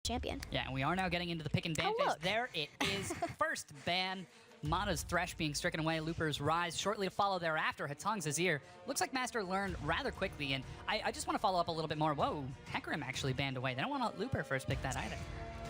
champion. Yeah, and we are now getting into the pick and ban phase. There it is. First ban. Mata's Thresh being stricken away, Looper's Rise shortly to follow thereafter. Hatong's Azir. Looks like Master learned rather quickly, and I just want to follow up a little bit more. Whoa, Hecarim actually banned away. They don't want to Looper first pick that either.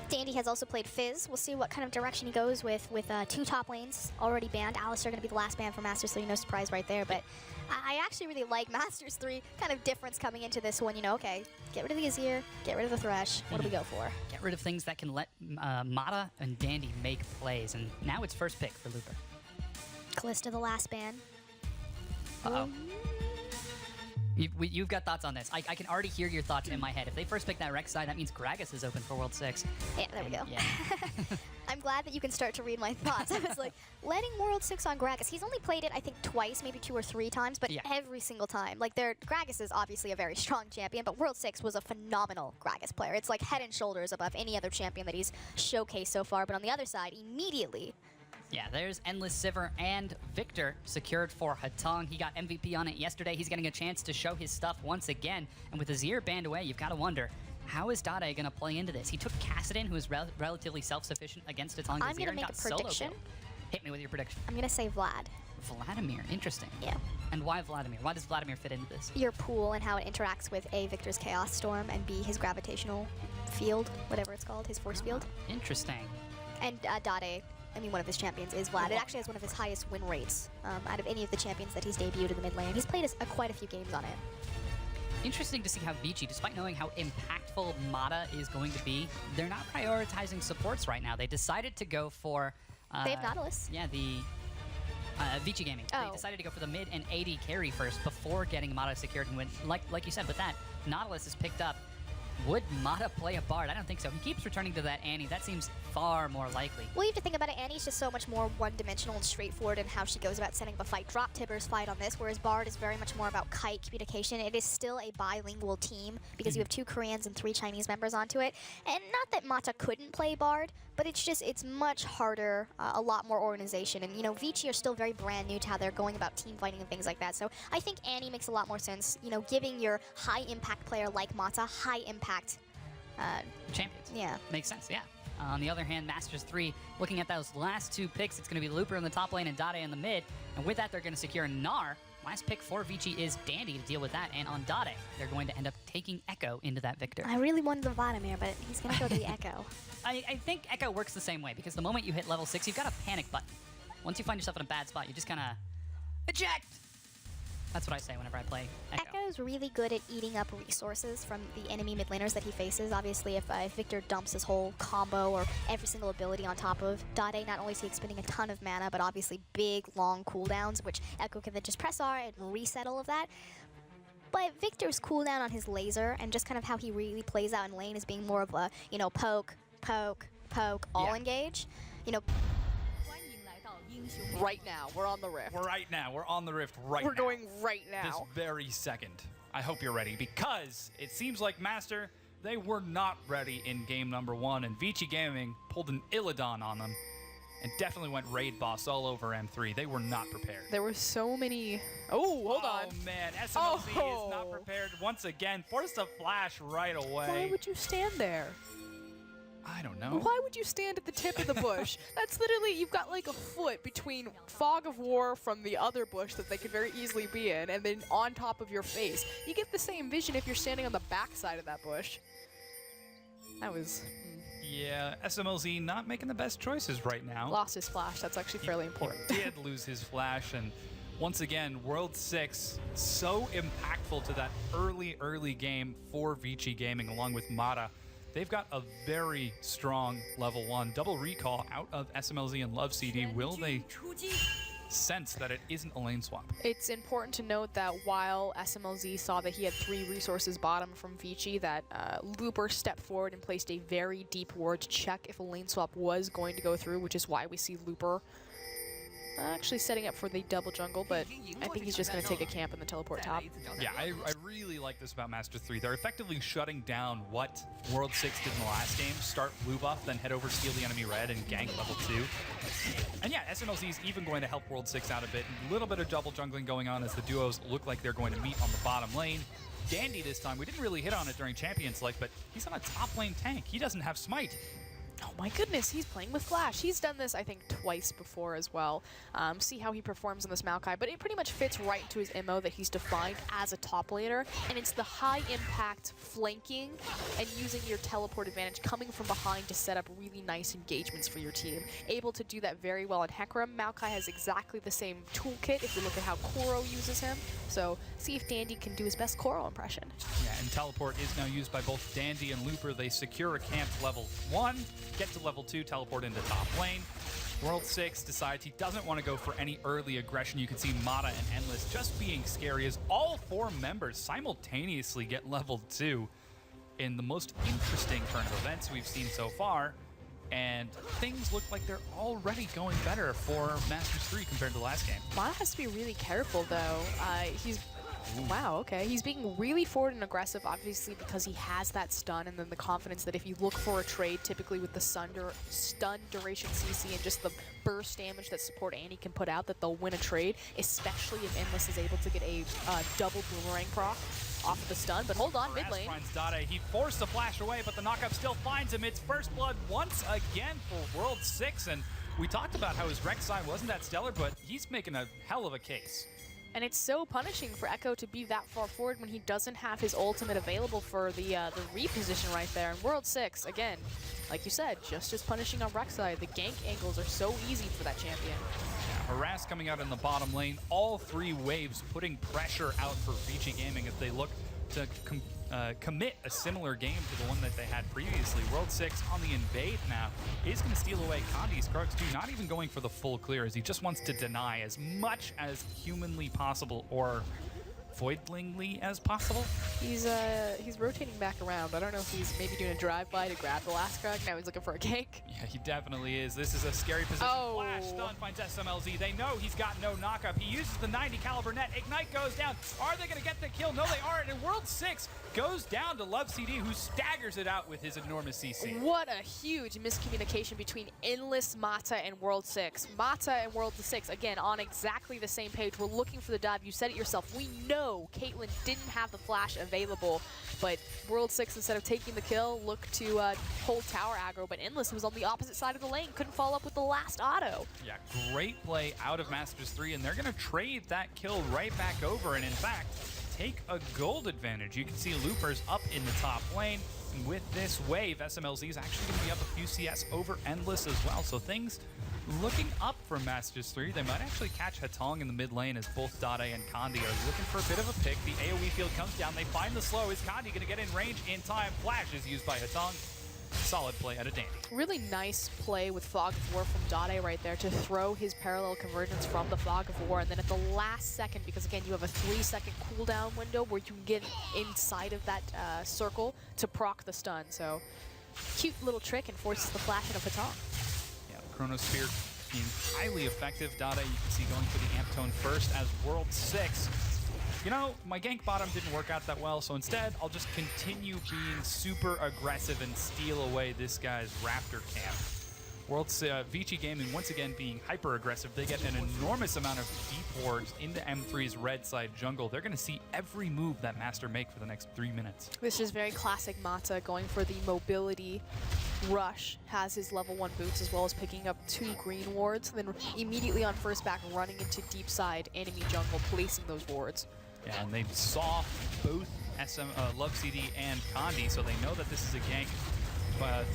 Dandy has also played Fizz. We'll see what kind of direction he goes with 2 top lanes already banned. Alistar going to be the last ban for Masters 3, no surprise right there. But I actually really like Masters 3 kind of difference coming into this one. You know, okay, get rid of the Azir, get rid of the Thresh. What do we go for? Get rid of things that can let Mata and Dandy make plays. And now it's first pick for Looper. Kalista the last ban. Uh-oh. You've got thoughts on this. I can already hear your thoughts in my head. If they first pick that Rek'Sai, that means Gragas is open for World 6. Yeah, there we go. Yeah. I'm glad that you can start to read my thoughts. I was like, letting World 6 on Gragas. He's only played it, I think, twice, maybe 2 or 3 times, but every single time. Like, Gragas is obviously a very strong champion, but World 6 was a phenomenal Gragas player. It's like head and shoulders above any other champion that he's showcased so far. But on the other side, immediately... Yeah, there's Endless Sivir and Victor secured for Hatong. He got MVP on it yesterday. He's getting a chance to show his stuff once again. And with Azir banned away, you've got to wonder, how is Dade going to play into this? He took Kassadin, who is relatively self-sufficient against Hatong's I'm Azir, going to make a prediction. Hit me with your prediction. I'm going to say Vlad. Vladimir, interesting. Yeah. And why Vladimir? Why does Vladimir fit into this? Your pool and how it interacts with A, Victor's Chaos Storm, and B, his gravitational field, whatever it's called, his force field. Interesting. And Dade, I mean, one of his champions is Vlad. It actually has one of his highest win rates out of any of the champions that he's debuted in the mid lane. He's played quite a few games on it. Interesting to see how Vici, despite knowing how impactful Mata is going to be, they're not prioritizing supports right now. They decided to go for... they have Nautilus. Yeah, the Vici Gaming. Oh. They decided to go for the mid and AD carry first before getting Mata secured. And when, like you said, with that, Nautilus is picked up. Would Mata play a Bard? I don't think so. He keeps returning to that Annie. That seems far more likely. Well, you have to think about it. Annie's just so much more one-dimensional and straightforward in how she goes about setting up a fight. Drop Tibbers fight on this, whereas Bard is very much more about kite communication. It is still a bilingual team because you have 2 Koreans and 3 Chinese members onto it. And not that Mata couldn't play Bard, but it's much harder, a lot more organization. And, you know, Vici are still very brand new to how they're going about team fighting and things like that. So I think Annie makes a lot more sense, you know, giving your high-impact player like Mata high-impact champions. Yeah. Makes sense, yeah. On the other hand, Masters 3, looking at those last 2 picks, it's going to be Looper in the top lane and Dade in the mid. And with that, they're going to secure Gnar. Last pick for Vici is Dandy to deal with that. And on Dade, they're going to end up taking Echo into that Victor. I really wanted the Vladimir, but he's going to go to the Echo. I think Echo works the same way, because the moment you hit level 6, you've got a panic button. Once you find yourself in a bad spot, you just kind of eject. That's what I say whenever I play Echo. Echo's really good at eating up resources from the enemy mid laners that he faces. Obviously, if Victor dumps his whole combo or every single ability on top of Dade, not only is he expending a ton of mana, but obviously big, long cooldowns, which Echo can then just press R and reset all of that. But Victor's cooldown on his laser and just kind of how he really plays out in lane is being more of a, you know, poke, poke, poke, all engage. You know, right now, we're on the rift. Right now, we're on the rift right now. We're going right now. This very second. I hope you're ready, because it seems like Master, they were not ready in game number 1, and Vici Gaming pulled an Illidan on them and definitely went raid boss all over M3. They were not prepared. There were so many... Oh, hold on. Oh, man. SMLZ is not prepared once again. Forced a flash right away. Why would you stand there? I don't know. Why would you stand at the tip of the bush? That's literally, you've got like a foot between fog of war from the other bush that they could very easily be in, and then on top of your face. You get the same vision if you're standing on the back side of that bush. That was... Yeah, SMLZ not making the best choices right now. Lost his flash. That's actually fairly important. He did lose his flash, and once again, World 6 so impactful to that early game for Vici Gaming along with Mata. They've got a very strong level 1 double recall out of SMLZ and Love CD. Will they sense that it isn't a lane swap? It's important to note that while SMLZ saw that he had 3 resources bottom from Vici, that Looper stepped forward and placed a very deep ward to check if a lane swap was going to go through, which is why we see Looper actually setting up for the double jungle, but I think he's just going to take a camp in the teleport top. Yeah, I really like this about Master 3. They're effectively shutting down what World 6 did in the last game. Start blue buff, then head over, steal the enemy red, and gank level 2. And yeah, SMLZ is even going to help World 6 out a bit. A little bit of double jungling going on as the duos look like they're going to meet on the bottom lane. Dandy this time. We didn't really hit on it during Champions Select, but he's on a top lane tank. He doesn't have Smite. Oh my goodness, he's playing with Flash. He's done this, I think, twice before as well. See how he performs on this Maokai, but it pretty much fits right into his MO that he's defined as a top laner, and it's the high-impact flanking and using your teleport advantage coming from behind to set up really nice engagements for your team. Able to do that very well in Hecarim. Maokai has exactly the same toolkit if you look at how Koro uses him, so see if Dandy can do his best Koro impression. Yeah, and teleport is now used by both Dandy and Looper. They secure a camp level 1, get to level 2, teleport into top lane. World 6 decides he doesn't want to go for any early aggression. You can see Mata and Endless just being scary as all 4 members simultaneously get level 2 in the most interesting turn of events we've seen so far. And things look like they're already going better for Masters 3 compared to the last game. Mata has to be really careful, though. Wow, okay. He's being really forward and aggressive, obviously, because he has that stun and then the confidence that if you look for a trade, typically with the stun duration CC and just the burst damage that support Annie can put out, that they'll win a trade, especially if Endless is able to get a double boomerang proc off of the stun. But hold on, mid lane. Finds Dade. He forced the flash away, but the knockup still finds him. It's first blood once again for World 6, and we talked about how his Rek'Sai wasn't that stellar, but he's making a hell of a case. And it's so punishing for Echo to be that far forward when he doesn't have his ultimate available for the reposition right there. And World 6, again, like you said, just as punishing on Rek'Sai. The gank angles are so easy for that champion. Yeah, Harass coming out in the bottom lane. All 3 waves putting pressure out for Vici Gaming as they look to commit a similar game to the one that they had previously. World 6 on the invade now is going to steal away Kandi's Krux too, not even going for the full clear as he just wants to deny as much as humanly possible or voidlingly as possible. He's rotating back around. I don't know if he's maybe doing a drive-by to grab the last Krug. Now he's looking for a gank. Yeah, he definitely is. This is a scary position. Oh. Flash stun finds SMLZ. They know he's got no knockup. He uses the 90 caliber net. Ignite goes down. Are they going to get the kill? No, they aren't. And World 6 goes down to Love CD, who staggers it out with his enormous CC. What a huge miscommunication between Endless, Mata, and World 6. Mata and World 6, again, on exactly the same page. We're looking for the dive. You said it yourself. We know Caitlyn didn't have the flash available, but World 6, instead of taking the kill, looked to hold tower aggro, but Endless was on the opposite side of the lane, couldn't follow up with the last auto. Yeah, great play out of Masters 3, and they're going to trade that kill right back over, and in fact, take a gold advantage. You can see Loopers up in the top lane. And with this wave, SMLZ is actually going to be up a few CS over Endless as well. So things looking up for Masters 3. They might actually catch Hatong in the mid lane as both Dade and Kandi are looking for a bit of a pick. The AoE field comes down. They find the slow. Is Kandi going to get in range in time? Flash is used by Hatong. Solid play out of Dandy. Really nice play with Fog of War from Dade right there to throw his parallel convergence from the Fog of War, and then at the last second, because again you have a 3-second cooldown window where you can get inside of that circle to proc the stun. So cute little trick and forces the flash into Hatong. Yeah, the Chrono Spear being highly effective. Dade, you can see going for the Amp Tone first as World 6. You know, my gank bottom didn't work out that well, so instead I'll just continue being super aggressive and steal away this guy's Raptor camp. Vici Gaming once again being hyper aggressive. They get an enormous amount of deep wards into M3's red side jungle. They're going to see every move that Master make for the next 3 minutes. This is very classic Mata, going for the mobility rush, has his level 1 boots as well as picking up 2 green wards, then immediately on first back running into deep side enemy jungle, placing those wards. Yeah, and they saw both Love CD and Kandi, so they know that this is a gank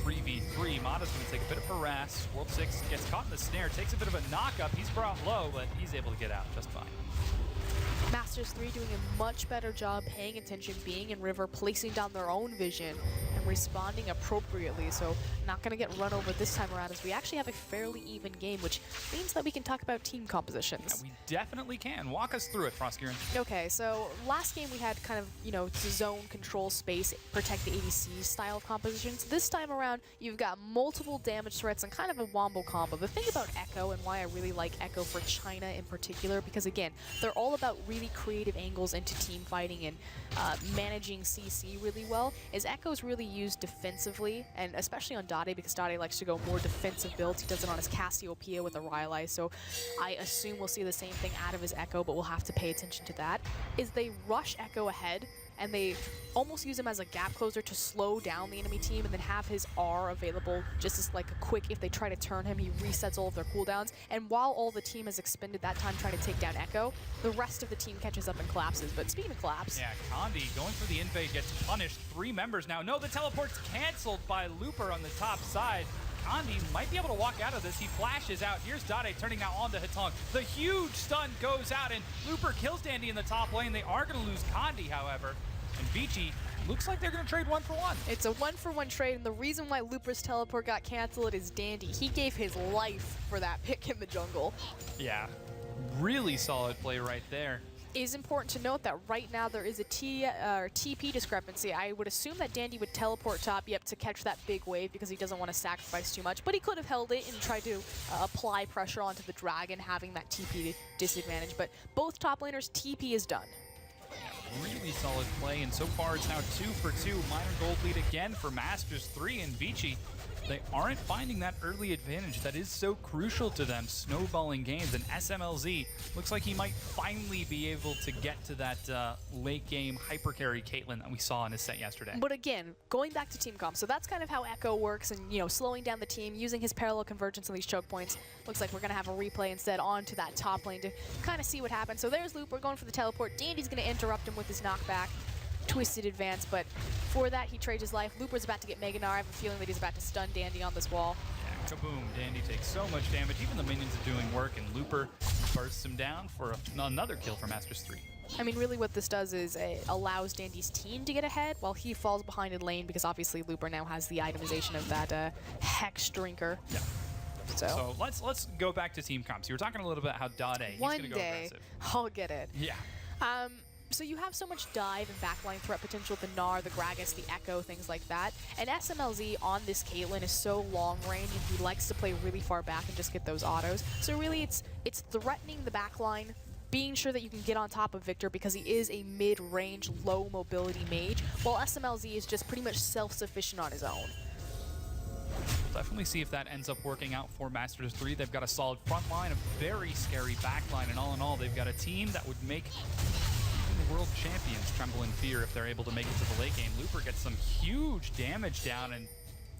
3v3. Mata's going to take a bit of harass. World 6 gets caught in the snare, takes a bit of a knockup. He's brought low, but he's able to get out just fine. Masters 3 doing a much better job paying attention, being in river, placing down their own vision, and responding appropriately. So not going to get run over this time around as we actually have a fairly even game, which means that we can talk about team compositions. Yeah, we definitely can. Walk us through it, Proskiren. Okay, so last game we had kind of, you know, zone, control space, protect the ADC style of compositions. This time around, you've got multiple damage threats and kind of a wombo combo. The thing about Echo and why I really like Echo for China in particular, because again, they're all about really creative angles into team fighting and managing CC really well, is Echo's really used defensively, and especially on Dade, because Dade likes to go more defensive builds. He does it on his Cassiopeia with a Rylai, so I assume we'll see the same thing out of his Echo, but we'll have to pay attention to that, is they rush Echo ahead and they almost use him as a gap closer to slow down the enemy team and then have his R available just as like a quick, if they try to turn him, he resets all of their cooldowns. And while all the team has expended that time trying to take down Echo, the rest of the team catches up and collapses. But speaking of collapse. Yeah, Condi going for the invade gets punished. 3 members now. No, the teleport's canceled by Looper on the top side. Condi might be able to walk out of this. He flashes out. Here's Dade turning now onto Hatong. The huge stun goes out, and Looper kills Dandy in the top lane. They are going to lose Condi, however. And Vici looks like they're going to trade 1-for-1. It's a 1-for-1 trade, and the reason why Looper's teleport got canceled is Dandy. He gave his life for that pick in the jungle. Yeah, really solid play right there. It is important to note that right now there is a TP discrepancy. I would assume that Dandy would teleport top, yep, to catch that big wave because he doesn't want to sacrifice too much, but he could have held it and tried to apply pressure onto the dragon, having that TP disadvantage. But both top laners, TP is done. Really solid play, and so far it's now 2-for-2. Minor gold lead again for Masters 3 and Vici. They aren't finding that early advantage that is so crucial to them, snowballing games, and SMLZ looks like he might finally be able to get to that late game hyper carry Caitlyn that we saw in his set yesterday. But again, going back to team comp, so that's kind of how Echo works, and you know, slowing down the team, using his parallel convergence on these choke points. Looks like we're gonna have a replay instead onto that top lane to kind of see what happens. So there's Loop, we're going for the teleport. Dandy's gonna interrupt him with his knockback. Twisted advance, but for that he trades his life. Looper's about to get Mega Gnar. I have a feeling that he's about to stun Dandy on this wall. Yeah, kaboom. Dandy takes so much damage. Even the minions are doing work, and Looper bursts him down for another kill for Masters 3. I mean, really what this does is it allows Dandy's team to get ahead while he falls behind in lane, because obviously Looper now has the itemization of that Hex Drinker. Yeah. So let's go back to team comps. You were talking a little bit about how Dade, he's going to go aggressive. I'll get it. Yeah. So you have so much dive and backline threat potential, the Gnar, the Gragas, the Echo, things like that. And SMLZ on this Caitlyn is so long range, and he likes to play really far back and just get those autos. So really it's threatening the backline, being sure that you can get on top of Victor because he is a mid-range, low mobility mage, while SMLZ is just pretty much self-sufficient on his own. We'll definitely see if that ends up working out for Masters 3. They've got a solid front line, a very scary back line, and all in all, they've got a team that would make the world champions tremble in fear if they're able to make it to the late game. Looper gets some huge damage down, and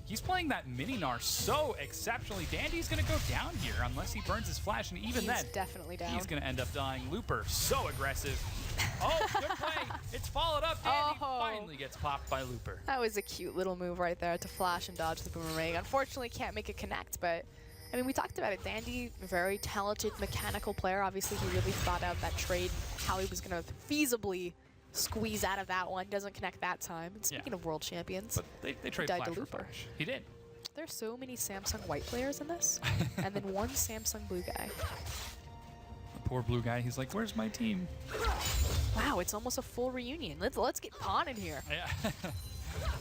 he's playing that mini Gnar so exceptionally. Dandy's going to go down here unless he burns his flash, and even then, definitely down. He's going to end up dying. Looper, so aggressive. Oh, good play. It's followed up. Dandy finally gets popped by Looper. That was a cute little move right there to flash and dodge the boomerang. Unfortunately, can't make it connect, but I mean, we talked about it. Dandy, very talented mechanical player. Obviously, he really thought out that trade, how he was going to feasibly squeeze out of that one. Doesn't connect that time. And speaking of world champions, but they trade died flash to for Looper. flash. He did. There's so many Samsung white players in this, and then one Samsung blue guy. The poor blue guy. He's like, "Where's my team?" Wow, it's almost a full reunion. Let's get Pawn in here. Yeah.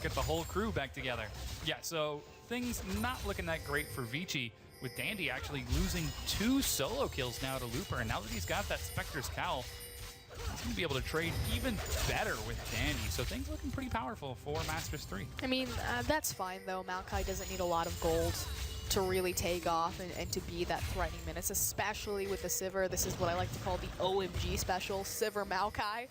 Get the whole crew back together. Yeah. So things not looking that great for Vici, with Dandy actually losing 2 solo kills now to Looper, and now that he's got that Spectre's Cowl, he's going to be able to trade even better with Dandy. So things looking pretty powerful for Masters 3. I mean, that's fine, though. Maokai doesn't need a lot of gold to really take off and to be that threatening menace, especially with the Sivir. This is what I like to call the OMG special, Sivir Maokai.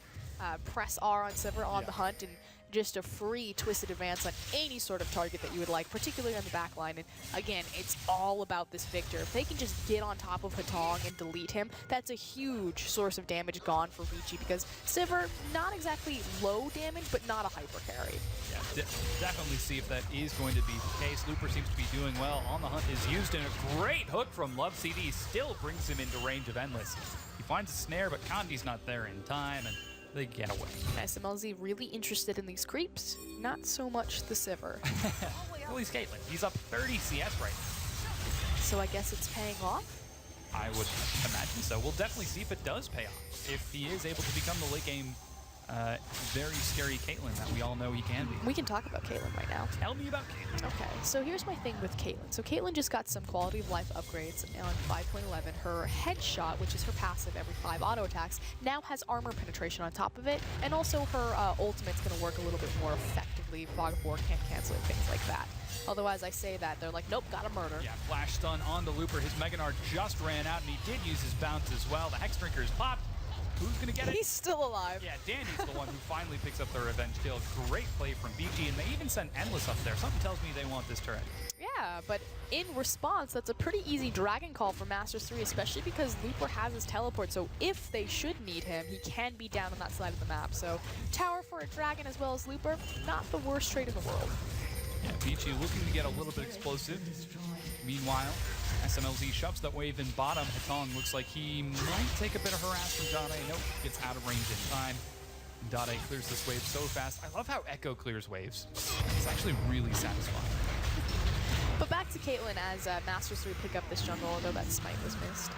Press R on Sivir on the hunt, and just a free twisted advance on any sort of target that you would like, particularly on the back line. And again, it's all about this Victor. If they can just get on top of Hatong and delete him, that's a huge source of damage gone for Vici, because Sivir, not exactly low damage, but not a hyper carry. Yeah, definitely see if that is going to be the case. Looper seems to be doing well. On the Hunt is used, and a great hook from Love CD still brings him into range of Endless. He finds a snare, but Condi's not there in time, and they get away. SMLZ really interested in these creeps, not so much the Sivir. Well, he's Caitlyn. He's up 30 CS right now. So I guess it's paying off? I would imagine so. We'll definitely see if it does pay off. If he is able to become the late game very scary Caitlyn that we all know he can be. We can talk about Caitlyn right now. Tell me about Caitlyn. Okay, so here's my thing with Caitlyn. So Caitlyn just got some quality of life upgrades on 5.11. Her headshot, which is her passive every 5 auto attacks, now has armor penetration on top of it, and also her ultimate's going to work a little bit more effectively. Fog of War can't cancel it, things like that. Although as I say that, they're like, nope, gotta murder. Yeah, flash stun on the Looper. His Mega Gnar just ran out, and he did use his bounce as well. The Hex Drinker is popped. Who's going to get it? He's still alive. Yeah, Danny's the one who finally picks up the revenge kill. Great play from BG, and they even sent Endless up there. Something tells me they want this turret. Yeah, but in response, that's a pretty easy dragon call for Masters 3, especially because Looper has his teleport, so if they should need him, he can be down on that side of the map. So tower for a dragon as well as Looper, not the worst trade in the world. Yeah, BG looking to get a little bit explosive. Meanwhile, SMLZ shoves that wave in bottom. Hatong looks like he might take a bit of harass from Dade. Nope, gets out of range in time. Dade clears this wave so fast. I love how Echo clears waves. It's actually really satisfying. But back to Caitlyn as Masters 3 pick up this jungle, although that smite was missed.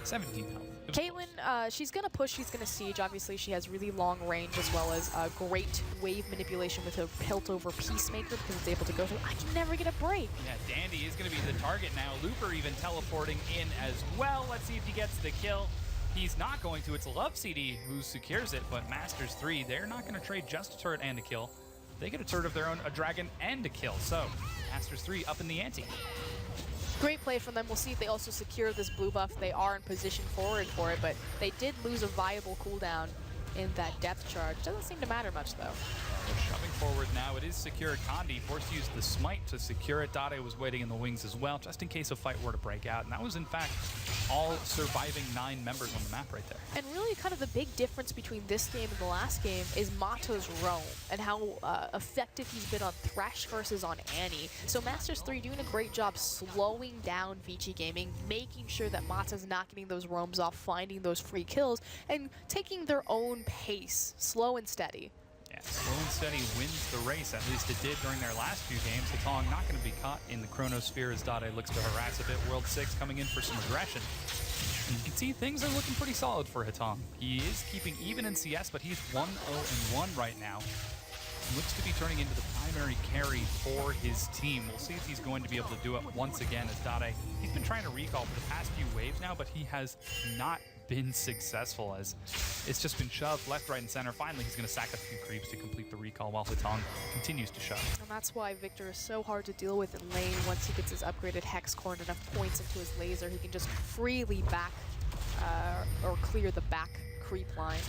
17 health. Caitlyn, she's going to push, she's going to siege. Obviously, she has really long range as well as great wave manipulation with her hilt over Peacemaker because it's able to go through. I can never get a break. Yeah, Dandy is going to be the target now. Looper even teleporting in as well. Let's see if he gets the kill. He's not going to. It's Love CD who secures it, but Masters 3, they're not going to trade just a turret and a kill. They get a turret of their own, a dragon, and a kill. So, Masters 3 up in the ante. Great play from them. We'll see if they also secure this blue buff. They are in position forward for it, but they did lose a viable cooldown in that depth charge. Doesn't seem to matter much, though. They're shoving forward now. It is secured. Kandi forced to use the smite to secure it. Dade was waiting in the wings as well, just in case a fight were to break out. And that was, in fact, all surviving 9 members on the map right there. And really kind of the big difference between this game and the last game is Mato's roam and how effective he's been on Thresh versus on Annie. So Masters 3 doing a great job slowing down Vici Gaming, making sure that Mato's not getting those roams off, finding those free kills, and taking their own pace, slow and steady. Yeah, slow and steady wins the race. At least it did during their last few games. Hatong not going to be caught in the Chronosphere as Dade looks to harass a bit. World 6 coming in for some aggression. And you can see things are looking pretty solid for Hatong. He is keeping even in CS, but he's 1-0-1 right now. Looks to be turning into the primary carry for his team. We'll see if he's going to be able to do it once again as Dade. He's been trying to recall for the past few waves now, but he has not been successful as it's just been shoved left, right, and center. Finally, he's going to sack a few creeps to complete the recall while Hatong continues to shove. And that's why Victor is so hard to deal with in lane. Once he gets his upgraded Hex Core and enough points into his laser, he can just freely back or clear the back creep line.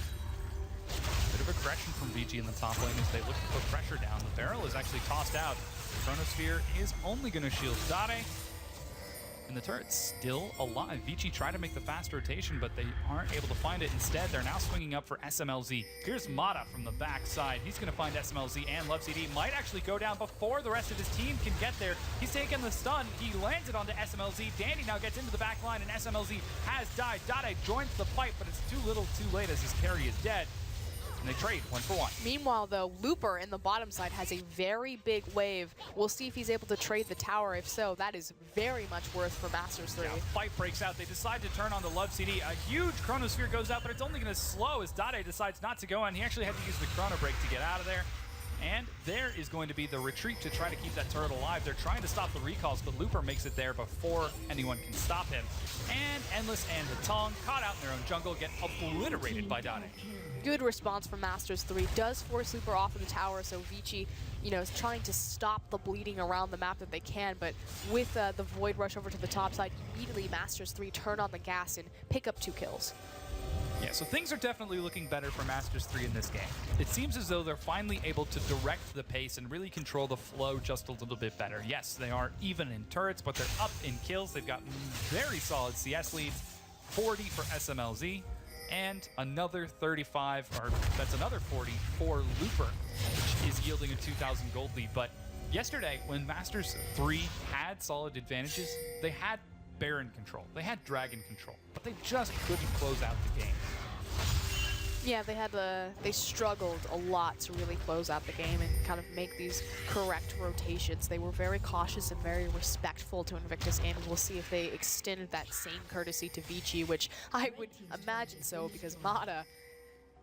Bit of aggression from VG in the top lane as they look to put pressure down. The barrel is actually tossed out. Chronosphere is only going to shield Dade. And the turret's still alive. Vici tried to make the fast rotation, but they aren't able to find it. Instead, they're now swinging up for SMLZ. Here's Mata from the backside. He's going to find SMLZ, and Love CD might actually go down before the rest of his team can get there. He's taken the stun. He lands it onto SMLZ. Dandy now gets into the back line, and SMLZ has died. Dade joins the fight, but it's too little too late as his carry is dead. And they trade 1-for-1. Meanwhile, though, Looper in the bottom side has a very big wave. We'll see if he's able to trade the tower. If so, that is very much worth for Masters 3. Yeah, fight breaks out. They decide to turn on the Love CD. A huge Chronosphere goes out, but it's only going to slow as Dade decides not to go on. He actually had to use the Chrono Break to get out of there. And there is going to be the retreat to try to keep that turret alive. They're trying to stop the recalls, but Looper makes it there before anyone can stop him. And Endless and Hatong, caught out in their own jungle, get obliterated by Dade. Good response from Masters 3. Does force Looper off of the tower, so Vici, is trying to stop the bleeding around the map that they can, but with the Void Rush over to the top side, immediately Masters 3 turn on the gas and pick up 2 kills. Yeah, so things are definitely looking better for Masters 3 in this game. It seems as though they're finally able to direct the pace and really control the flow just a little bit better. Yes, they are even in turrets, but they're up in kills. They've got very solid CS leads, 40 for SMLZ, and another 35, or that's another 40 for Looper, which is yielding a 2,000 gold lead. But yesterday, when Masters 3 had solid advantages, they had Baron control, they had Dragon control, but they just couldn't close out the game. Yeah, they struggled a lot to really close out the game and kind of make these correct rotations. They were very cautious and very respectful to Invictus Gaming. We'll see if they extend that same courtesy to Vici, which I would imagine so, because Mata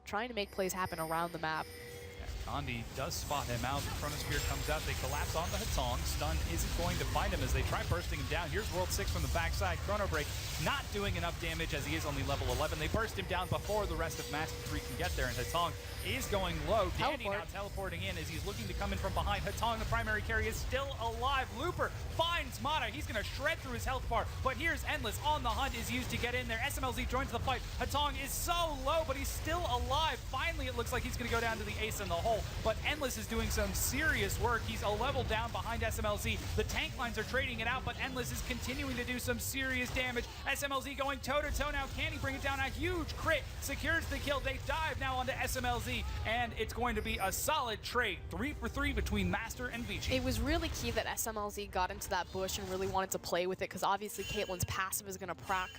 trying to make plays happen around the map. Condi does spot him out. The Chronosphere comes out. They collapse on the Hatong. Stun isn't going to find him as they try bursting him down. Here's World 6 from the backside. Chrono Break not doing enough damage as he is only level 11. They burst him down before the rest of Master 3 can get there, and Hatong is going low. Dandy now teleporting in as he's looking to come in from behind. Hatong, the primary carry, is still alive. Looper finds Mata. He's going to shred through his health bar, but here's Endless on the hunt is used to get in there. SMLZ joins the fight. Hatong is so low, but he's still alive. Finally, it looks like he's going to go down to the ace in the hole, but Endless is doing some serious work. He's a level down behind SMLZ. The tank lines are trading it out, but Endless is continuing to do some serious damage. SMLZ going toe-to-toe now. Can he bring it down? A huge crit secures the kill. They dive now onto SMLZ, and it's going to be a solid trade. 3 for 3 between Master and Vici. It was really key that SMLZ got into that bush and really wanted to play with it, because obviously Caitlyn's passive is going to proc,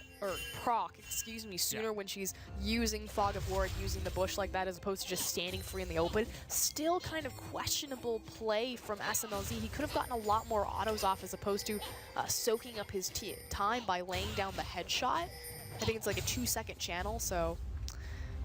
sooner when she's using Fog of War, using the bush like that, as opposed to just standing free in the open. Still kind of questionable play from SMLZ. He could have gotten a lot more autos off as opposed to soaking up his time by laying down the headshot. I think it's like a 2-second channel, so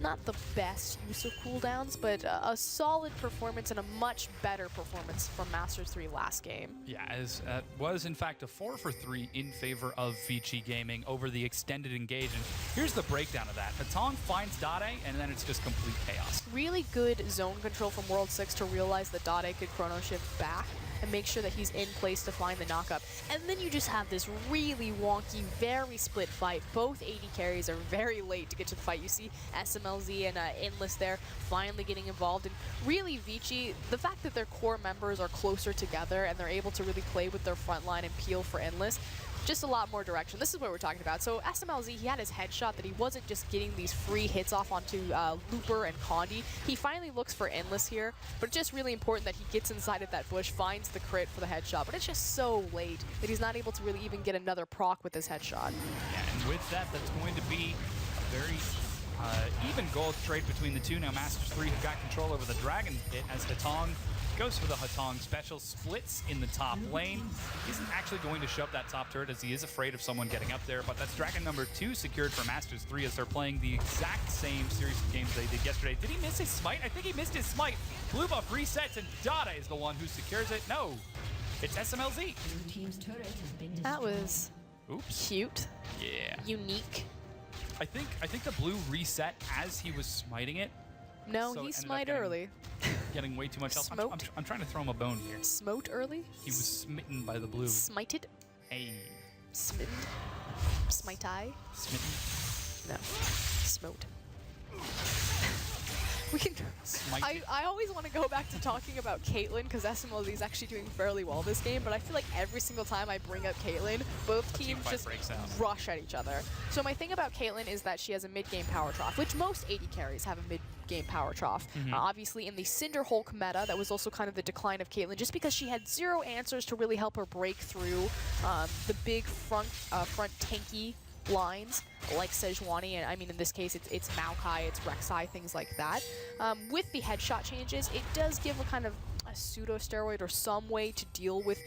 not the best use of cooldowns, but a solid performance and a much better performance from Masters 3 last game. Yeah, as was in fact a 4 for 3 in favor of Vici Gaming over the extended engage. And here's the breakdown of that. Hatong finds Dade, and then it's just complete chaos. Really good zone control from World 6 to realize that Dade could chrono shift back and make sure that he's in place to find the knockup. And then you just have this really wonky, very split fight. Both AD carries are very late to get to the fight. You see SMLZ and Endless there finally getting involved. And really, Vici, the fact that their core members are closer together and they're able to really play with their front line and peel for Endless, just a lot more direction. This is what we're talking about. So SMLZ, he had his headshot that he wasn't just getting these free hits off onto Looper and Condi. He finally looks for Endless here, but it's just really important that he gets inside of that bush, finds the crit for the headshot, but it's just so late that he's not able to really even get another proc with his headshot. Yeah, and with that, that's going to be a very even gold trade between the two. Now Masters 3 have got control over the Dragon Pit as Hatong goes for the Hatong special, splits in the top lane. He isn't actually going to shove that top turret as he is afraid of someone getting up there, but that's Dragon number 2 secured for Masters 3 as they're playing the exact same series of games they did yesterday. Did he miss his smite? I think he missed his smite. Blue buff resets and Dade is the one who secures it. No, it's SMLZ. That was cute. Yeah. Unique. I think the blue reset as he was smiting it. No, so he it ended up smite early. Getting way too much health. I'm trying to throw him a bone here. Smote early? He was smitten by the blue. Smited? Hey. Smitten? Smite eye? Smitten? No. Smote. We can. I always want to go back to talking about Caitlyn because SMLZ is actually doing fairly well this game, but I feel like every single time I bring up Caitlyn, both teams just rush at each other. So my thing about Caitlyn is that she has a mid-game power trough, which most AD carries have a mid-game power trough. Obviously, in the Cinder Hulk meta, that was also kind of the decline of Caitlyn, just because she had 0 answers to really help her break through the big front tanky lines like Sejuani, and I mean in this case it's Maokai, it's Rek'Sai, things like that. With the headshot changes, it does give a kind of a pseudo steroid or some way to deal with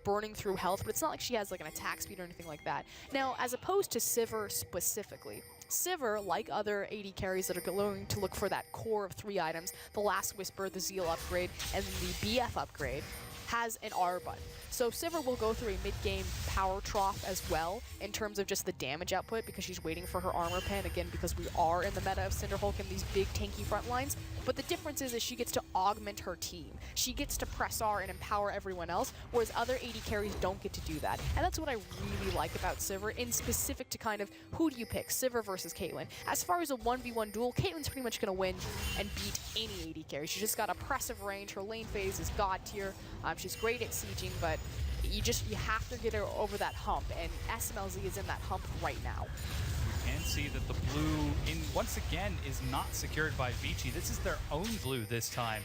burning through health, but it's not like she has like an attack speed or anything like that. Now, as opposed to Sivir specifically, Sivir, like other AD carries that are going to look for that core of 3 items, the Last Whisper, the Zeal upgrade, and the BF upgrade, has an R button. So Sivir will go through a mid-game power trough as well in terms of just the damage output because she's waiting for her armor pen, again, because we are in the meta of Cinderhulk and these big tanky front lines. But the difference is she gets to augment her team. She gets to press R and empower everyone else, whereas other AD carries don't get to do that. And that's what I really like about Sivir, in specific to kind of who do you pick, Sivir versus Caitlyn. As far as a 1v1 duel, Caitlyn's pretty much going to win and beat any AD carry. She's just got oppressive range. Her lane phase is god tier. She's great at sieging, but you have to get her over that hump, and SMLZ is in that hump right now. You can see that the blue, once again, is not secured by Vici. This is their own blue this time.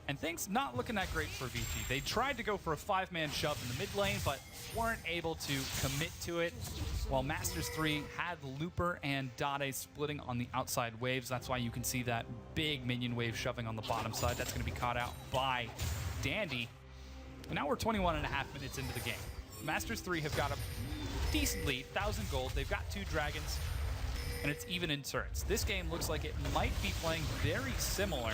And things not looking that great for Vici. They tried to go for a 5-man shove in the mid lane, but weren't able to commit to it. While Masters 3 had Looper and Dade splitting on the outside waves. That's why you can see that big minion wave shoving on the bottom side. That's going to be caught out by Dandy. And now we're 21.5 minutes into the game. Masters 3 have got a decent lead, 1,000 gold. They've got 2 dragons, and it's even in turrets. This game looks like it might be playing very similar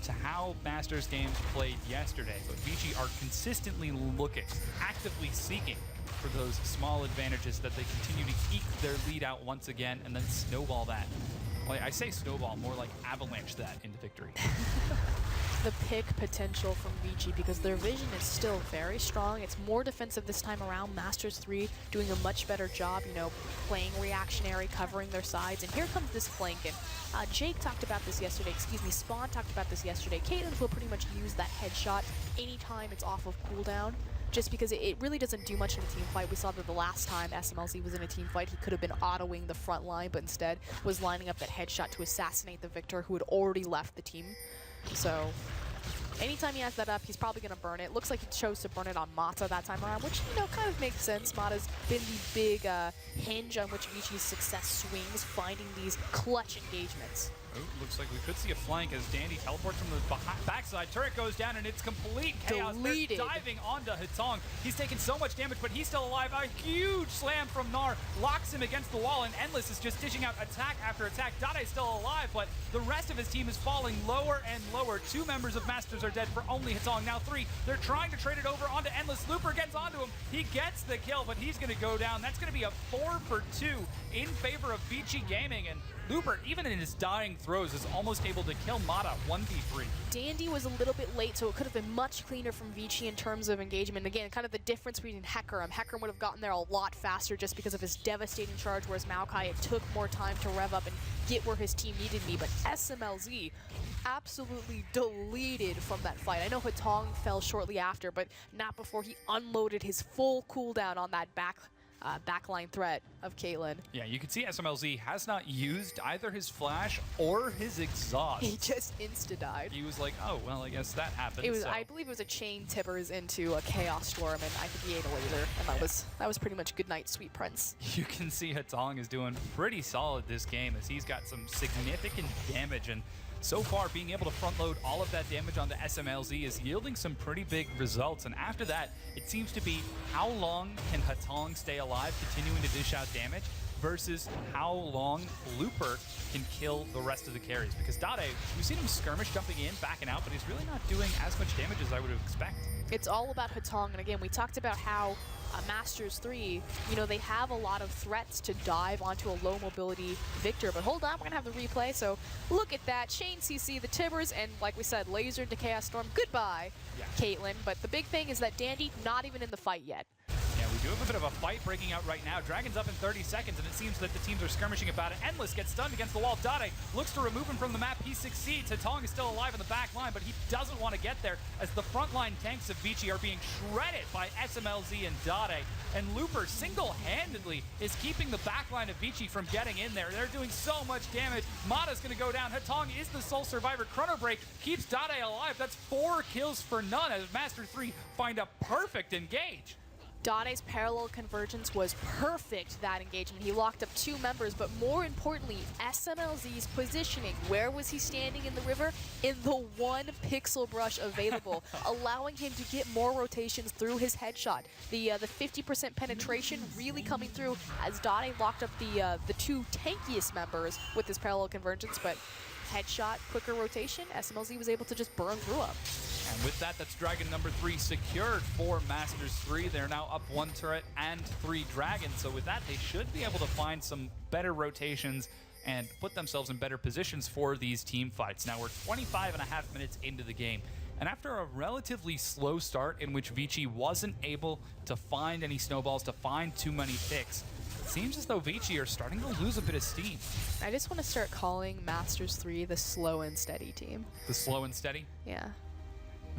to how Masters games played yesterday, but Vici are consistently looking, actively seeking for those small advantages that they continue to eke their lead out once again and then snowball that. Well, I say snowball, more like avalanche that into victory. The pick potential from Vici, because their vision is still very strong. It's more defensive this time around. Masters 3 doing a much better job, you know, playing reactionary, covering their sides. And here comes this flank. And Jake talked about this yesterday, excuse me, Spawn talked about this yesterday. Caitlyn will pretty much use that headshot anytime it's off of cooldown, just because it really doesn't do much in a team fight. We saw that the last time SMLZ was in a team fight, he could have been autoing the front line, but instead was lining up that headshot to assassinate the victor who had already left the team. So anytime he has that up, he's probably going to burn it. Looks like he chose to burn it on Mata that time around, which, you know, kind of makes sense. Mata's been the big hinge on which Vici's success swings, finding these clutch engagements. Oh, looks like we could see a flank as Dandy teleports from the backside. Turret goes down and it's complete chaos. Deleted. They're diving onto Hatong. He's taken so much damage, but he's still alive. A huge slam from Gnar locks him against the wall, and Endless is just dishing out attack after attack. Dade's still alive, but the rest of his team is falling lower and lower. 2 members of Masters are dead for only Hatong. Now 3. They're trying to trade it over onto Endless. Looper gets onto him. He gets the kill, but he's going to go down. That's going to be a 4 for 2 in favor of Vici Gaming, and Looper, even in his dying throws, is almost able to kill Mata 1v3. Dandy was a little bit late, so it could have been much cleaner from Vici in terms of engagement. Again, kind of the difference between Hecarim. Hecarim would have gotten there a lot faster just because of his devastating charge, whereas Maokai, it took more time to rev up and get where his team needed me. But SMLZ absolutely deleted from that fight. I know Hatong fell shortly after, but not before he unloaded his full cooldown on that backline threat of Caitlyn. Yeah, you can see SMLZ has not used either his flash or his exhaust. He just insta-died. He was like, oh, well, I guess that happened. It was, so. I believe it was a chain tippers into a Chaos Storm, and I think he ate a laser, and that was pretty much good night, Sweet Prince. You can see Hatong is doing pretty solid this game as he's got some significant damage, and so far being able to front load all of that damage onto SMLZ is yielding some pretty big results. And after that, it seems to be how long can Hatong stay alive, continuing to dish out damage, versus how long Looper can kill the rest of the carries. Because Dade, we've seen him skirmish, jumping in, backing out, but he's really not doing as much damage as I would expect. It's all about Hatong, and again, we talked about how Masters 3, you know, they have a lot of threats to dive onto a low mobility victor, but hold on, we're gonna have the replay, so look at that, chain CC, the Tibbers, and like we said, laser into Chaos Storm, goodbye, yeah. Caitlyn, but the big thing is that Dandy not even in the fight yet. Yeah, we do have a bit of a fight breaking out right now. Dragon's up in 30 seconds, and it seems that the teams are skirmishing about it. Endless gets stunned against the wall. Dade looks to remove him from the map. He succeeds. Hatong is still alive in the back line, but he doesn't want to get there as the frontline tanks of Vici are being shredded by SMLZ and Dade. And Looper single-handedly is keeping the backline of Vici from getting in there. They're doing so much damage. Mata's going to go down. Hatong is the sole survivor. Chrono Break keeps Dade alive. That's 4 kills for none as Master 3 find a perfect engage. Dade's parallel convergence was perfect that engagement. He locked up 2 members, but more importantly, SMLZ's positioning. Where was he standing in the river? In the 1 pixel brush available, allowing him to get more rotations through his headshot. The 50% penetration really coming through as Dade locked up the 2 tankiest members with his parallel convergence, but headshot, quicker rotation, SMLZ was able to just burn through him. And with that, that's Dragon number 3 secured for Masters 3. They're now up 1 turret and 3 dragons. So with that, they should be able to find some better rotations and put themselves in better positions for these team fights. Now we're 25.5 minutes into the game. And after a relatively slow start in which Vici wasn't able to find any snowballs, to find too many picks, it seems as though Vici are starting to lose a bit of steam. I just want to start calling Masters 3 the slow and steady team. The slow and steady? Yeah.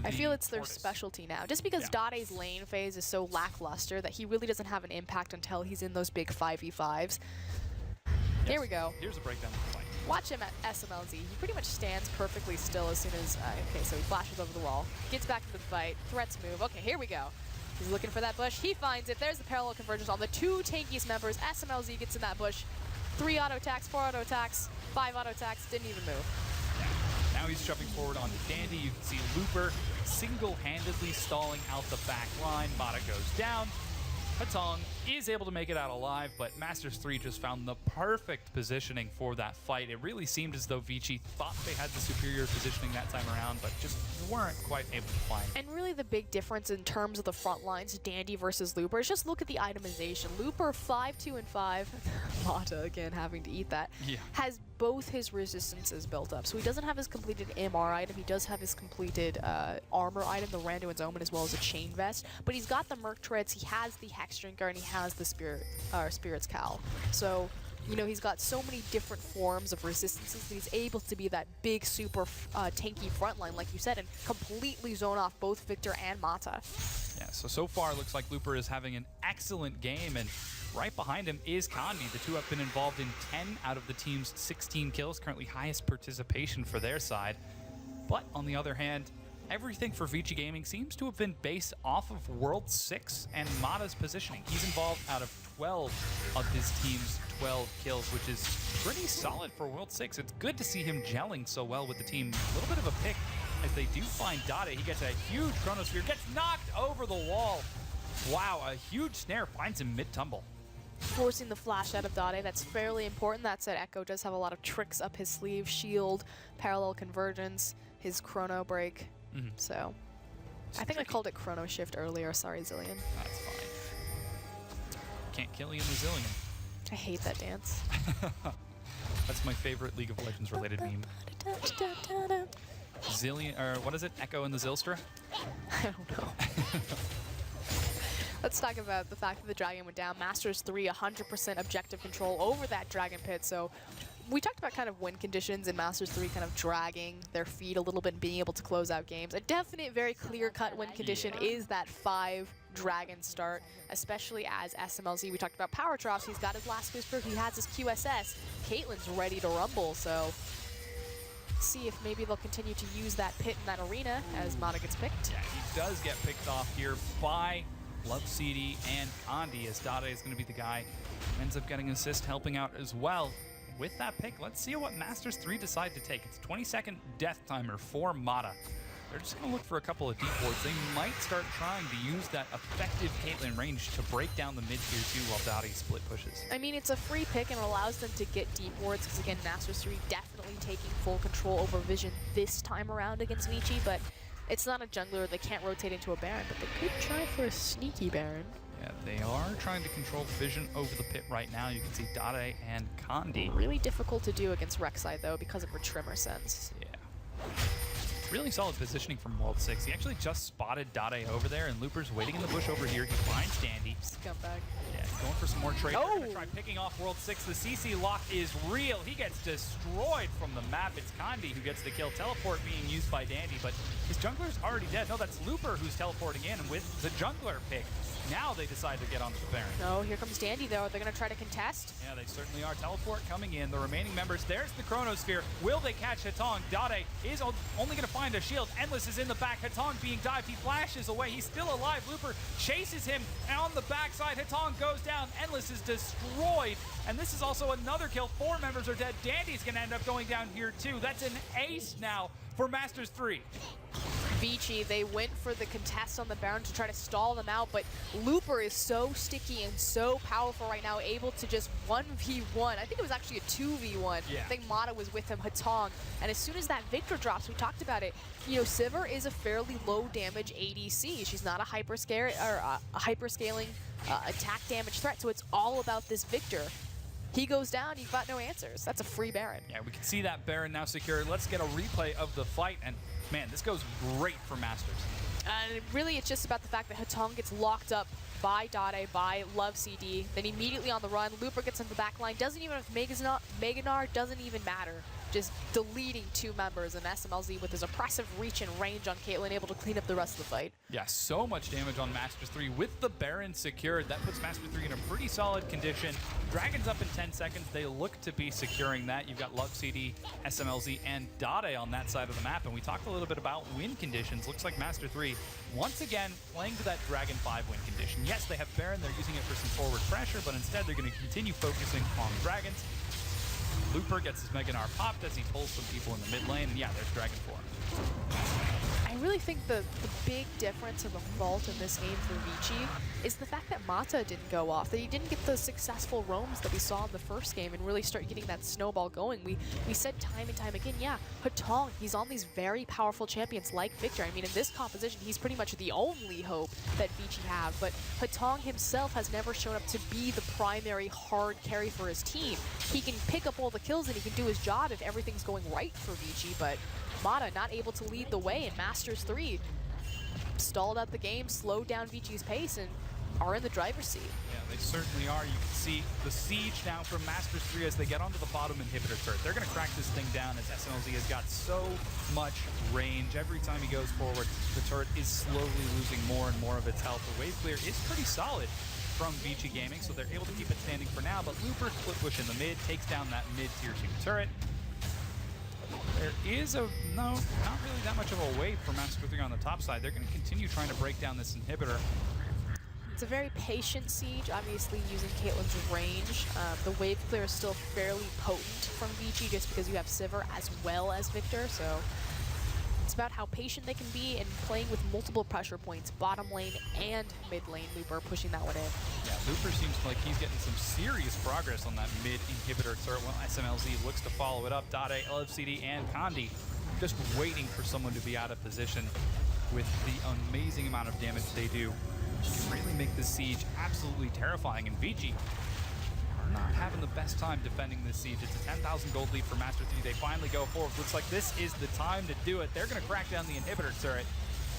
I feel it's their tortoise. Specialty now. Just because Dade's lane phase is so lackluster that he really doesn't have an impact until he's in those big 5v5s. Here we go. Here's a breakdown of the fight. Watch him at SMLZ. He pretty much stands perfectly still as soon as... okay, so he flashes over the wall. Gets back into the fight. Threats move. Okay, here we go. He's looking for that bush. He finds it. There's the parallel convergence on the 2 tankiest members. SMLZ gets in that bush. 3 auto attacks, 4 auto attacks, 5 auto attacks. Didn't even move. Now he's jumping forward onto Dandy. You can see Looper single-handedly stalling out the back line. Mata goes down. Hatong is able to make it out alive, but Masters 3 just found the perfect positioning for that fight. It really seemed as though Vici thought they had the superior positioning that time around, but just weren't quite able to find it. And really the big difference in terms of the front lines, Dandy versus Looper, is just look at the itemization. Looper 5, 2, and 5, Mata again having to eat that, has both his resistances built up. So he doesn't have his completed MR item, he does have his completed armor item, the Randuin's Omen, as well as a chain vest, but he's got the Merc Treads, he has the Hex Drinker, and he has the Spirit's Cowl. So, you know, he's got so many different forms of resistances that he's able to be that big, super tanky frontline, like you said, and completely zone off both Victor and Mata. Yeah, so far it looks like Looper is having an excellent game, and right behind him is Kandi. The two have been involved in 10 out of the team's 16 kills, currently highest participation for their side. But on the other hand, everything for Vici Gaming seems to have been based off of World 6 and Mata's positioning. He's involved out of 12 of his team's 12 kills, which is pretty solid for World 6. It's good to see him gelling so well with the team. A little bit of a pick as they do find Dade. He gets a huge Chronosphere, gets knocked over the wall. Wow, a huge snare finds him mid-tumble. Forcing the flash out of Dade, that's fairly important. That said, Echo does have a lot of tricks up his sleeve. Shield, parallel convergence, his chrono break. So, I think I called it chrono shift earlier. Sorry, Zillion. That's fine. Can't kill you in the Zillion. I hate that dance. That's my favorite League of Legends related meme. Zillion, or what is it? Echo in the Zilstra? I don't know. Let's talk about the fact that the Dragon went down. Masters 3, 100% objective control over that Dragon Pit. So we talked about kind of win conditions in Masters 3 kind of dragging their feet a little bit and being able to close out games. A definite, very clear-cut win condition is that 5 Dragon start, especially as SMLZ. We talked about power drops. He's got his last whisper. He has his QSS. Caitlyn's ready to rumble, so see if maybe they'll continue to use that pit in that arena as Mata gets picked. Yeah, he does get picked off here by Love CD and Kandi, as Dade is going to be the guy who ends up getting an assist, helping out as well. With that pick, let's see what Masters 3 decide to take. It's a 20-second death timer for Mata. They're just going to look for a couple of deep wards. They might start trying to use that effective Caitlyn range to break down the mid-tier 2 while Dade split pushes. I mean, it's a free pick and allows them to get deep wards because, again, Masters 3 definitely taking full control over Vision this time around against Vici, but it's not a jungler. They can't rotate into a Baron, but they could try for a sneaky Baron. Yeah, they are trying to control Vision over the pit right now. You can see Dade and Kandi. Really difficult to do against Rek'Sai, though, because of her Trimmer sense. Yeah. Really solid positioning from World 6. He actually just spotted Dade over there, and Looper's waiting in the bush over here. He finds Dandy. Scumbag. Yeah, he's going for some more trade. Oh! They're gonna try picking off World 6. The CC lock is real. He gets destroyed from the map. It's Kandi who gets the kill. Teleport being used by Dandy, but his jungler's already dead. No, that's Looper who's teleporting in with the jungler pick. Now they decide to get onto the Baron. No, here comes Dandy, though. They're going to try to contest. Yeah, they certainly are. Teleport coming in. The remaining members, there's the Chronosphere. Will they catch Hatong? Dade is only going to find a shield. Endless is in the back. Hatong being dived. He flashes away. He's still alive. Looper chases him. And on the backside, Hatong goes down. Endless is destroyed. And this is also another kill. 4 members are dead. Dandy's going to end up going down here, too. That's an ace now for Masters 3. Vici, they went for the contest on the Baron to try to stall them out, but Looper is so sticky and so powerful right now, able to just 1v1. I think it was actually a 2v1. Yeah. I think Mata was with him, Hatong, and as soon as that Victor drops, we talked about it, you know, Sivir is a fairly low damage ADC. She's not a hyperscaling attack damage threat, so it's all about this Victor. He goes down, you've got no answers. That's a free Baron. Yeah, we can see that Baron now secured. Let's get a replay of the fight, and man, this goes great for Masters. And really, it's just about the fact that Hatong gets locked up by Dade, by Love CD, then immediately on the run, Looper gets in the back line, doesn't even have Meganar, doesn't even matter. Just deleting 2 members, and SMLZ with his oppressive reach and range on Caitlyn, able to clean up the rest of the fight. Yeah, so much damage on Masters 3 with the Baron secured. That puts Masters 3 in a pretty solid condition. Dragon's up in 10 seconds. They look to be securing that. You've got Love CD, SMLZ, and Dade on that side of the map. And we talked a little bit about win conditions. Looks like Master 3, once again, playing to that Dragon 5 win condition. Yes, they have Baron. They're using it for some forward pressure, but instead they're going to continue focusing on Dragons. Looper gets his Meganar popped as he pulls some people in the mid lane, and yeah, there's Dragon 4. I really think the big difference and the fault in this game for Vici is the fact that Mata didn't go off, that he didn't get the successful roams that we saw in the first game and really start getting that snowball going. We said time and time again, yeah, Hatong, he's on these very powerful champions like Victor. I mean, in this composition, he's pretty much the only hope that Vici have, but Hatong himself has never shown up to be the primary hard carry for his team. He can pick up all the kills and he can do his job if everything's going right for Vici, but Mata not able to lead the way, and Masters 3 stalled out the game, slowed down Vici's pace, and are in the driver's seat. Yeah, they certainly are. You can see the siege now from Masters 3 as they get onto the bottom inhibitor turret. They're going to crack this thing down as SMLZ has got so much range. Every time he goes forward, the turret is slowly losing more and more of its health. The wave clear is pretty solid from Vici Gaming, so they're able to keep it standing for now, but Looper split push in the mid, takes down that mid-tier 2 turret. There is not really that much of a wave for Master 3 on the top side. They're going to continue trying to break down this inhibitor. It's a very patient siege, obviously using Caitlyn's range. The wave clear is still fairly potent from Vici just because you have Sivir as well as Victor, so it's about how patient they can be and playing with multiple pressure points, bottom lane and mid lane. Looper pushing that one in. Yeah, Looper seems like he's getting some serious progress on that mid inhibitor turret while SMLZ looks to follow it up. Dade, LFCD, and Kandi just waiting for someone to be out of position with the amazing amount of damage they do. Can really make this siege absolutely terrifying, and Vici are not having the best time defending this siege. It's a 10,000 gold lead for Master 3. They finally go forward. Looks like this is the time to do it. They're going to crack down the inhibitor turret.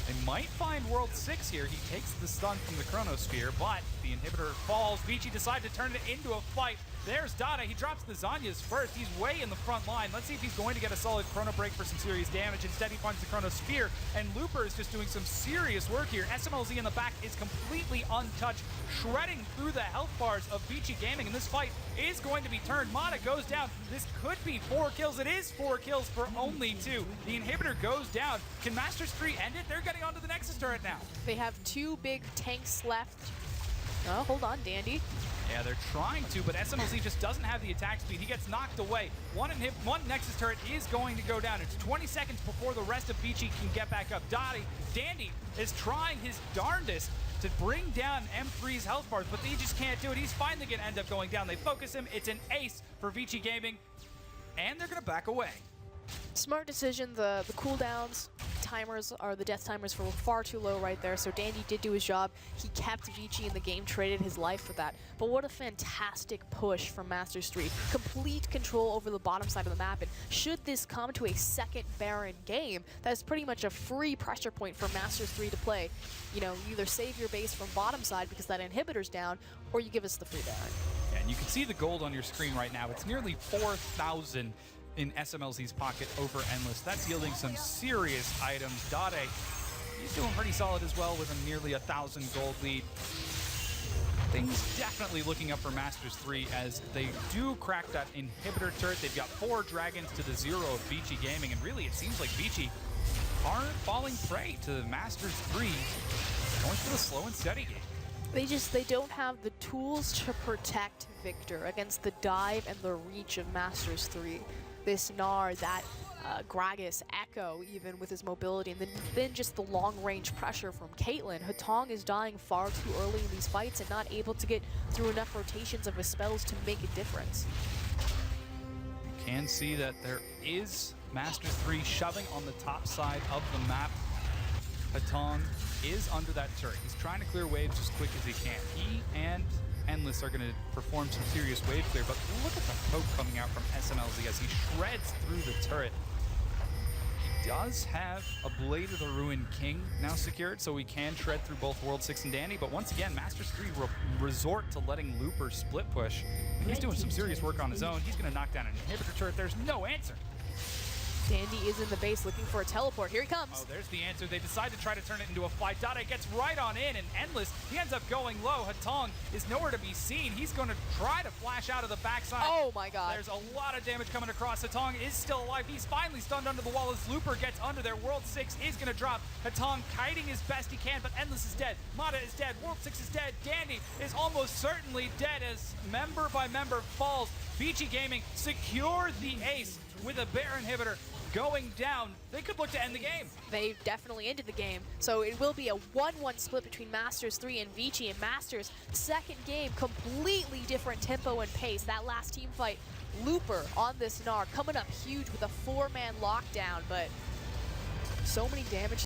They might find World 6 here. He takes the stun from the Chronosphere, but the inhibitor falls. Vici decides to turn it into a fight. There's Dade. He drops the Zanyas first. He's way in the front line. Let's see if he's going to get a solid Chrono Break for some serious damage. Instead, he finds the Chronosphere, and Looper is just doing some serious work here. SMLZ in the back is completely untouched, shredding through the health bars of Vici Gaming, and this fight is going to be turned. Mata goes down. This could be 4 kills. It is 4 kills for only 2. The inhibitor goes down. Can Masters 3 end it? They're getting onto the Nexus turret now. They have 2 big tanks left. Oh, hold on, Dandy. Yeah, they're trying to, but SMLZ just doesn't have the attack speed. He gets knocked away. One Nexus turret is going to go down. It's 20 seconds before the rest of Vici can get back up. Dandy is trying his darndest to bring down M3's health bars, but he just can't do it. He's finally going to end up going down. They focus him. It's an ace for Vici Gaming, and they're going to back away. Smart decision. The cooldowns timers are the death timers were far too low right there, so Dandy did do his job. He kept Vici in the game, traded his life for that. But what a fantastic push from Masters 3. Complete control over the bottom side of the map, and should this come to a second Baron game, that's pretty much a free pressure point for Masters 3 to play. You know, you either save your base from bottom side because that inhibitor's down, or you give us the free Baron. Yeah, and you can see the gold on your screen right now. It's nearly 4,000 in SMLZ's pocket over Endless. That's yielding some serious items. Dade, he's doing pretty solid as well with a nearly 1,000 gold lead. Things definitely looking up for Masters 3 as they do crack that inhibitor turret. They've got 4 dragons to the 0 of Vici Gaming, and really it seems like Vici aren't falling prey to Masters 3, going for the slow and steady game. They don't have the tools to protect Victor against the dive and the reach of Masters 3. This Gnar, that Gragas, Echo even with his mobility, and then just the long-range pressure from Caitlyn. Hatong is dying far too early in these fights and not able to get through enough rotations of his spells to make a difference. You can see that there is Masters 3 shoving on the top side of the map. Hatong is under that turret. He's trying to clear waves as quick as he can. He and Endless are going to perform some serious wave clear, but look at the poke coming out from SMLZ as he shreds through the turret. He does have a Blade of the Ruined King now secured, so he can shred through both World 6 and Dandy, but once again, Masters 3 resort to letting Looper split push. He's doing some serious work on his own. He's going to knock down an inhibitor turret. There's no answer. Dandy is in the base looking for a teleport. Here he comes. Oh, there's the answer. They decide to try to turn it into a fight. Dade gets right on in, and Endless, he ends up going low. Hatong is nowhere to be seen. He's going to try to flash out of the backside. Oh my god. There's a lot of damage coming across. Hatong is still alive. He's finally stunned under the wall as Looper gets under there. World 6 is going to drop. Hatong kiting as best he can, but Endless is dead. Mata is dead. World 6 is dead. Dandy is almost certainly dead as member by member falls. Vici Gaming secure the ace with a Bear inhibitor. going down. They could look to end the game. They definitely ended the game. So it will be a 1-1 split between Masters 3 and Vici. And Masters, second game, completely different tempo and pace. That last team fight, Looper on this Gnar, coming up huge with a 4-man lockdown, but so many damage